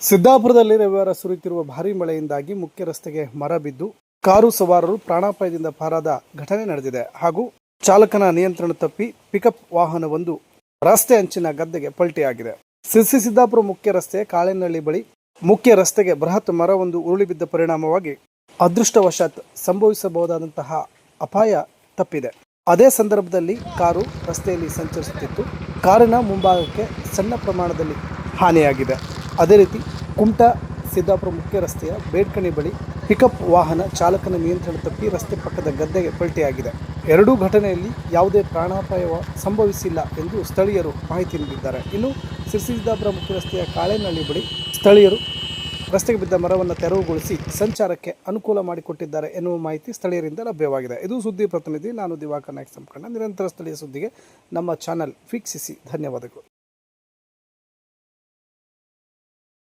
ಸಿದ್ದಾಪುರದಲ್ಲಿ ರವಿವಾರ ಸುರಿಯುತ್ತಿರುವ ಭಾರೀ ಮಳೆಯಿಂದಾಗಿ ಮುಖ್ಯ ರಸ್ತೆಗೆ ಮರ ಬಿದ್ದು ಕಾರು ಸವಾರರು ಪ್ರಾಣಾಪಾಯದಿಂದ ಪಾರಾದ ಘಟನೆ ನಡೆದಿದೆ. ಹಾಗೂ ಚಾಲಕನ ನಿಯಂತ್ರಣ ತಪ್ಪಿ ಪಿಕಪ್ ವಾಹನವೊಂದು ರಸ್ತೆ ಅಂಚಿನ ಗದ್ದೆಗೆ ಪಲ್ಟಿಯಾಗಿದೆ. ಸಿರ್ಸಿ ಸಿದ್ದಾಪುರ ಮುಖ್ಯ ರಸ್ತೆ ಕಾಳೆನಹಳ್ಳಿ ಬಳಿ ಮುಖ್ಯ ರಸ್ತೆಗೆ ಬೃಹತ್ ಮರವೊಂದು ಉರುಳಿ ಬಿದ್ದ ಪರಿಣಾಮವಾಗಿ ಅದೃಷ್ಟವಶಾತ್ ಸಂಭವಿಸಬಹುದಾದಂತಹ ಅಪಾಯ ತಪ್ಪಿದೆ. ಅದೇ ಸಂದರ್ಭದಲ್ಲಿ ಕಾರು ರಸ್ತೆಯಲ್ಲಿ ಸಂಚರಿಸುತ್ತಿತ್ತು. ಕಾರಿನ ಮುಂಭಾಗಕ್ಕೆ ಸಣ್ಣ ಪ್ರಮಾಣದಲ್ಲಿ ಹಾನಿಯಾಗಿದೆ. ಅದೇ ರೀತಿ ಕುಮಟಾ ಸಿದ್ದಾಪುರ ಮುಖ್ಯ ರಸ್ತೆಯ ಬೇಡ್ಕಣಿ ಬಳಿ ಪಿಕಪ್ ವಾಹನ ಚಾಲಕನ ನಿಯಂತ್ರಣ ತಪ್ಪಿ ರಸ್ತೆ ಪಕ್ಕದ ಗದ್ದೆಗೆ ಪಲ್ಟಿಯಾಗಿದೆ. ಎರಡೂ ಘಟನೆಯಲ್ಲಿ ಯಾವುದೇ ಪ್ರಾಣಾಪಾಯ ಸಂಭವಿಸಿಲ್ಲ ಎಂದು ಸ್ಥಳೀಯರು ಮಾಹಿತಿ ನೀಡಿದ್ದಾರೆ. ಇನ್ನು ಸಿರ್ಸಿ ಸಿದ್ದಾಪುರ ಮುಖ್ಯ ರಸ್ತೆಯ ಕಾಳೆನಹಳ್ಳಿ ಬಳಿ ಸ್ಥಳೀಯರು ರಸ್ತೆಗೆ ಬಿದ್ದ ಮರವನ್ನು ತೆರವುಗೊಳಿಸಿ ಸಂಚಾರಕ್ಕೆ ಅನುಕೂಲ ಮಾಡಿಕೊಟ್ಟಿದ್ದಾರೆ ಎನ್ನುವ ಮಾಹಿತಿ ಸ್ಥಳೀಯರಿಂದ ಲಭ್ಯವಾಗಿದೆ. ಇದು ಸುದ್ದಿ ಪ್ರತಿನಿಧಿ, ನಾನು ದಿವಾಕರ್ ನಾಯಕ್ ಸಂಪರ್ಕ. ನಿರಂತರ ಸ್ಥಳೀಯ ಸುದ್ದಿಗೆ ನಮ್ಮ ಚಾನಲ್ ವೀಕ್ಷಿಸಿ. ಧನ್ಯವಾದಗಳು.